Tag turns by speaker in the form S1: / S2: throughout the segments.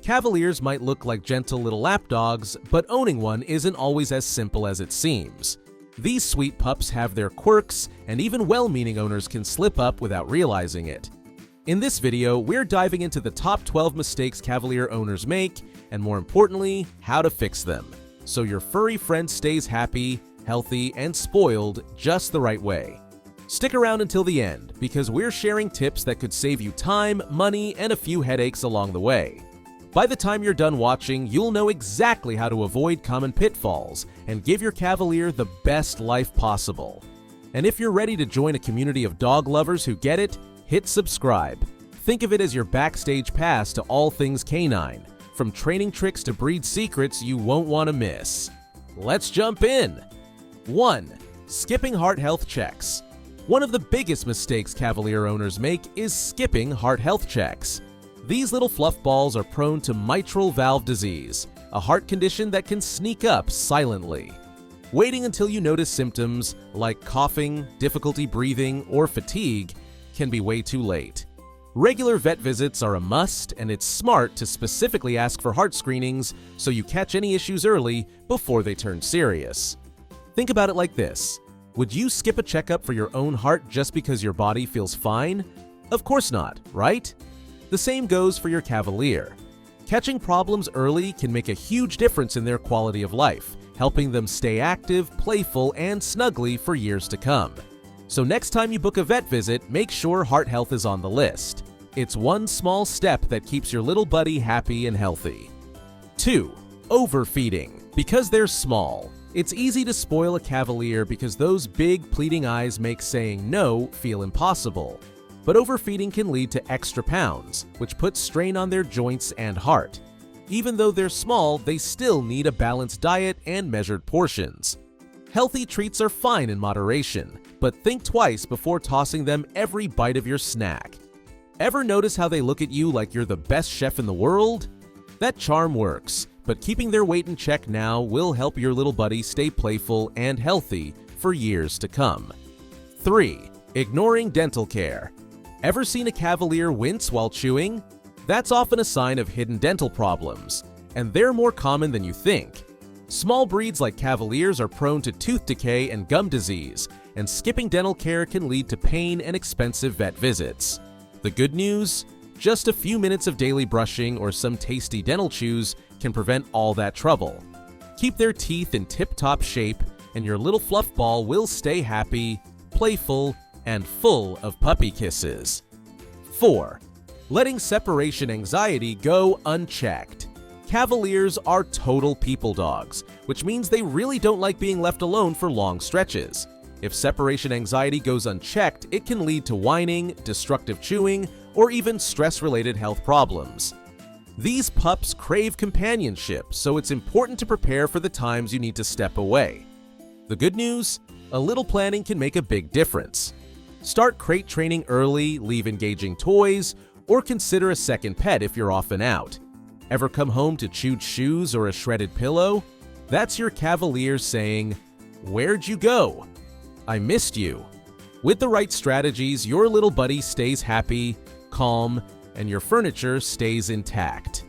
S1: Cavaliers might look like gentle little lapdogs, but owning one isn't always as simple as it seems. These sweet pups have their quirks, and even well-meaning owners can slip up without realizing it. In this video, we're diving into the top 12 mistakes Cavalier owners make, and more importantly, how to fix them, so your furry friend stays happy, healthy, and spoiled just the right way. Stick around until the end, because we're sharing tips that could save you time, money, and a few headaches along the way. By the time you're done watching, you'll know exactly how to avoid common pitfalls and give your Cavalier the best life possible. And if you're ready to join a community of dog lovers who get it, hit subscribe. Think of it as your backstage pass to all things canine, from training tricks to breed secrets you won't want to miss. Let's jump in! 1. Skipping heart health checks. One of the biggest mistakes Cavalier owners make is skipping heart health checks. These little fluff balls are prone to mitral valve disease, a heart condition that can sneak up silently. Waiting until you notice symptoms like coughing, difficulty breathing, or fatigue can be way too late. Regular vet visits are a must, and it's smart to specifically ask for heart screenings so you catch any issues early before they turn serious. Think about it like this. Would you skip a checkup for your own heart just because your body feels fine? Of course not, right? The same goes for your Cavalier. Catching problems early can make a huge difference in their quality of life, helping them stay active, playful, and snuggly for years to come. So next time you book a vet visit, make sure heart health is on the list. It's one small step that keeps your little buddy happy and healthy. 2. Overfeeding. Because they're small, it's easy to spoil a Cavalier because those big, pleading eyes make saying no feel impossible. But overfeeding can lead to extra pounds, which puts strain on their joints and heart. Even though they're small, they still need a balanced diet and measured portions. Healthy treats are fine in moderation, but think twice before tossing them every bite of your snack. Ever notice how they look at you like you're the best chef in the world? That charm works, but keeping their weight in check now will help your little buddy stay playful and healthy for years to come. 3. Ignoring dental care. Ever seen a Cavalier wince while chewing? That's often a sign of hidden dental problems, and they're more common than you think. Small breeds like Cavaliers are prone to tooth decay and gum disease, and skipping dental care can lead to pain and expensive vet visits. The good news? Just a few minutes of daily brushing or some tasty dental chews can prevent all that trouble. Keep their teeth in tip-top shape, and your little fluff ball will stay happy, playful, and full of puppy kisses. 4. Letting separation anxiety go unchecked. Cavaliers are total people dogs, which means they really don't like being left alone for long stretches. If separation anxiety goes unchecked, it can lead to whining, destructive chewing, or even stress-related health problems. These pups crave companionship, so it's important to prepare for the times you need to step away. The good news? A little planning can make a big difference. Start crate training early, leave engaging toys, or consider a second pet if you're often out. Ever come home to chewed shoes or a shredded pillow? That's your Cavalier saying, "Where'd you go? I missed you." With the right strategies, your little buddy stays happy, calm, and your furniture stays intact.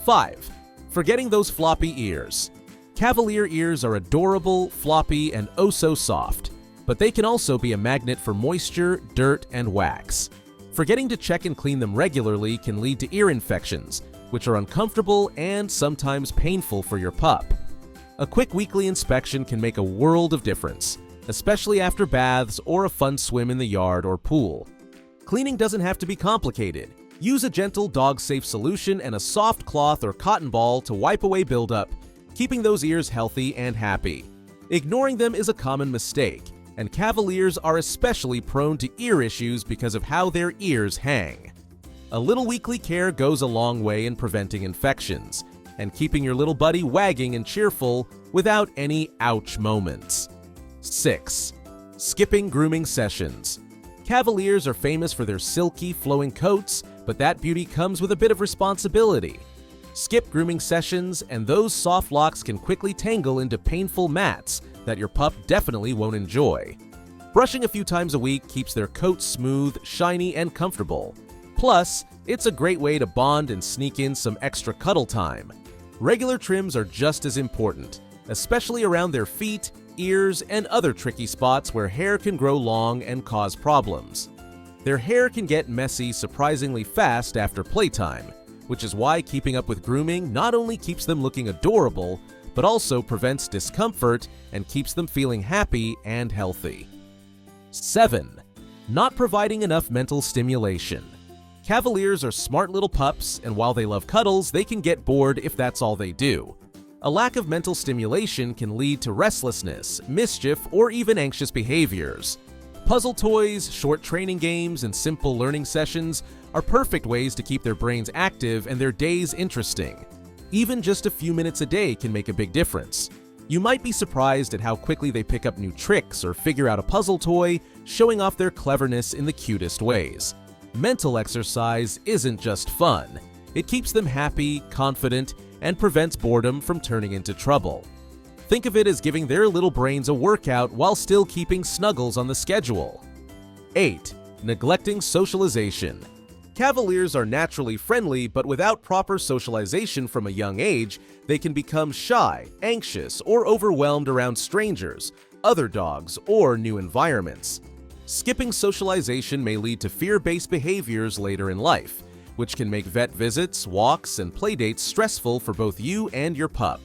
S1: 5. Forgetting those floppy ears. Cavalier ears are adorable, floppy, and oh so soft, but they can also be a magnet for moisture, dirt, and wax. Forgetting to check and clean them regularly can lead to ear infections, which are uncomfortable and sometimes painful for your pup. A quick weekly inspection can make a world of difference, especially after baths or a fun swim in the yard or pool. Cleaning doesn't have to be complicated. Use a gentle dog-safe solution and a soft cloth or cotton ball to wipe away buildup, keeping those ears healthy and happy. Ignoring them is a common mistake, and Cavaliers are especially prone to ear issues because of how their ears hang. A little weekly care goes a long way in preventing infections and keeping your little buddy wagging and cheerful without any ouch moments. 6. Skipping grooming sessions. Cavaliers are famous for their silky, flowing coats, but that beauty comes with a bit of responsibility. Skip grooming sessions, and those soft locks can quickly tangle into painful mats that your pup definitely won't enjoy. Brushing a few times a week keeps their coat smooth, shiny, and comfortable. Plus, it's a great way to bond and sneak in some extra cuddle time. Regular trims are just as important, especially around their feet, ears, and other tricky spots where hair can grow long and cause problems. Their hair can get messy surprisingly fast after playtime, which is why keeping up with grooming not only keeps them looking adorable, but also prevents discomfort and keeps them feeling happy and healthy. 7. Not providing enough mental stimulation. Cavaliers are smart little pups, and while they love cuddles, they can get bored if that's all they do. A lack of mental stimulation can lead to restlessness, mischief, or even anxious behaviors. Puzzle toys, short training games, and simple learning sessions are perfect ways to keep their brains active and their days interesting. Even just a few minutes a day can make a big difference. You might be surprised at how quickly they pick up new tricks or figure out a puzzle toy, showing off their cleverness in the cutest ways. Mental exercise isn't just fun. It keeps them happy, confident, and prevents boredom from turning into trouble. Think of it as giving their little brains a workout while still keeping snuggles on the schedule. 8. Neglecting socialization. Cavaliers are naturally friendly, but without proper socialization from a young age, they can become shy, anxious, or overwhelmed around strangers, other dogs, or new environments. Skipping socialization may lead to fear-based behaviors later in life, which can make vet visits, walks, and playdates stressful for both you and your pup.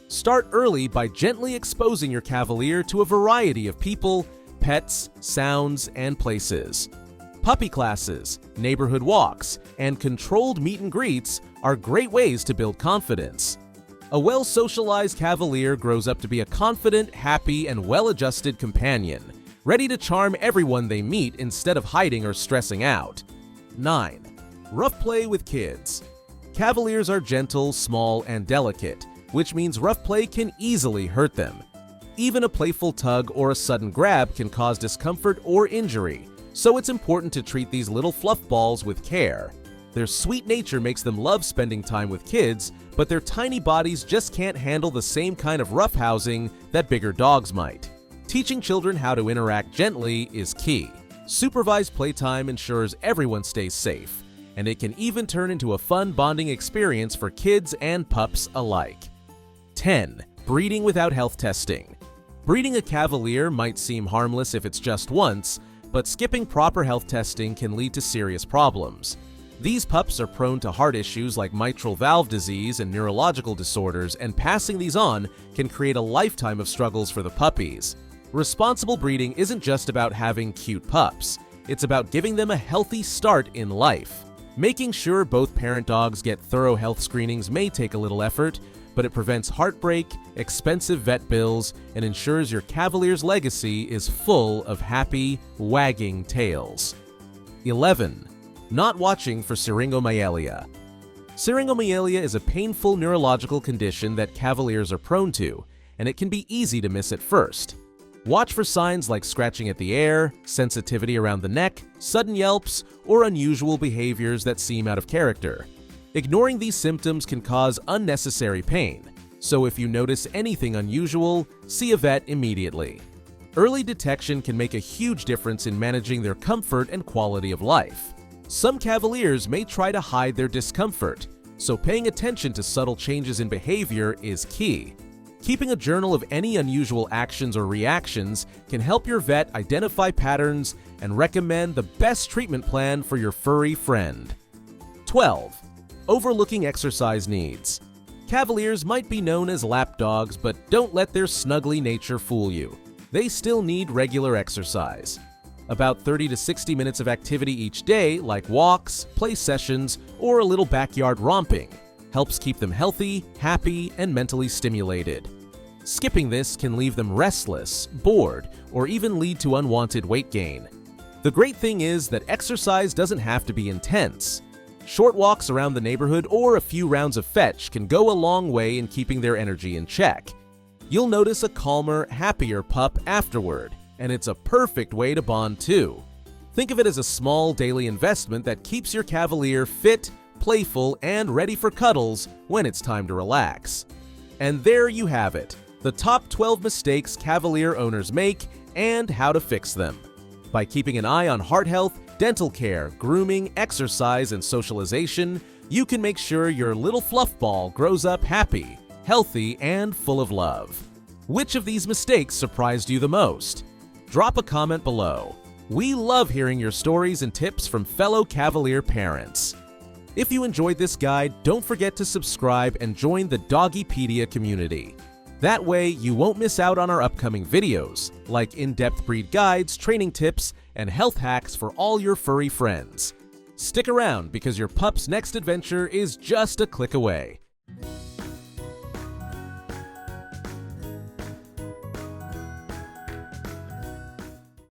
S1: Start early by gently exposing your Cavalier to a variety of people, pets, sounds, and places. Puppy classes, neighborhood walks, and controlled meet and greets are great ways to build confidence. A well-socialized Cavalier grows up to be a confident, happy, and well-adjusted companion, ready to charm everyone they meet instead of hiding or stressing out. 9. Rough play with kids. Cavaliers are gentle, small, and delicate, which means rough play can easily hurt them. Even a playful tug or a sudden grab can cause discomfort or injury, so it's important to treat these little fluff balls with care. Their sweet nature makes them love spending time with kids, but their tiny bodies just can't handle the same kind of roughhousing that bigger dogs might. Teaching children how to interact gently is key. Supervised playtime ensures everyone stays safe, and it can even turn into a fun bonding experience for kids and pups alike. 10. Breeding without health testing. Breeding a Cavalier might seem harmless if it's just once, but skipping proper health testing can lead to serious problems. These pups are prone to heart issues like mitral valve disease and neurological disorders, and passing these on can create a lifetime of struggles for the puppies. Responsible breeding isn't just about having cute pups. It's about giving them a healthy start in life. Making sure both parent dogs get thorough health screenings may take a little effort, but it prevents heartbreak, expensive vet bills, and ensures your Cavalier's legacy is full of happy, wagging tails. 11. Not watching for syringomyelia. Syringomyelia is a painful neurological condition that Cavaliers are prone to, and it can be easy to miss at first. Watch for signs like scratching at the air, sensitivity around the neck, sudden yelps, or unusual behaviors that seem out of character. Ignoring these symptoms can cause unnecessary pain, so if you notice anything unusual, see a vet immediately. Early detection can make a huge difference in managing their comfort and quality of life. Some Cavaliers may try to hide their discomfort, so paying attention to subtle changes in behavior is key. Keeping a journal of any unusual actions or reactions can help your vet identify patterns and recommend the best treatment plan for your furry friend. 12. Overlooking exercise needs. Cavaliers might be known as lapdogs, but don't let their snuggly nature fool you. They still need regular exercise. About 30 to 60 minutes of activity each day, like walks, play sessions, or a little backyard romping, helps keep them healthy, happy, and mentally stimulated. Skipping this can leave them restless, bored, or even lead to unwanted weight gain. The great thing is that exercise doesn't have to be intense. Short walks around the neighborhood or a few rounds of fetch can go a long way in keeping their energy in check. You'll notice a calmer, happier pup afterward, and it's a perfect way to bond too. Think of it as a small daily investment that keeps your Cavalier fit, playful, and ready for cuddles when it's time to relax. And there you have it, the top 12 mistakes Cavalier owners make and how to fix them. By keeping an eye on heart health, dental care, grooming, exercise, and socialization, you can make sure your little fluff ball grows up happy, healthy, and full of love. Which of these mistakes surprised you the most? Drop a comment below. We love hearing your stories and tips from fellow Cavalier parents. If you enjoyed this guide, don't forget to subscribe and join the Doggy Pedia community. That way, you won't miss out on our upcoming videos, like in-depth breed guides, training tips, and health hacks for all your furry friends. Stick around because your pup's next adventure is just a click away.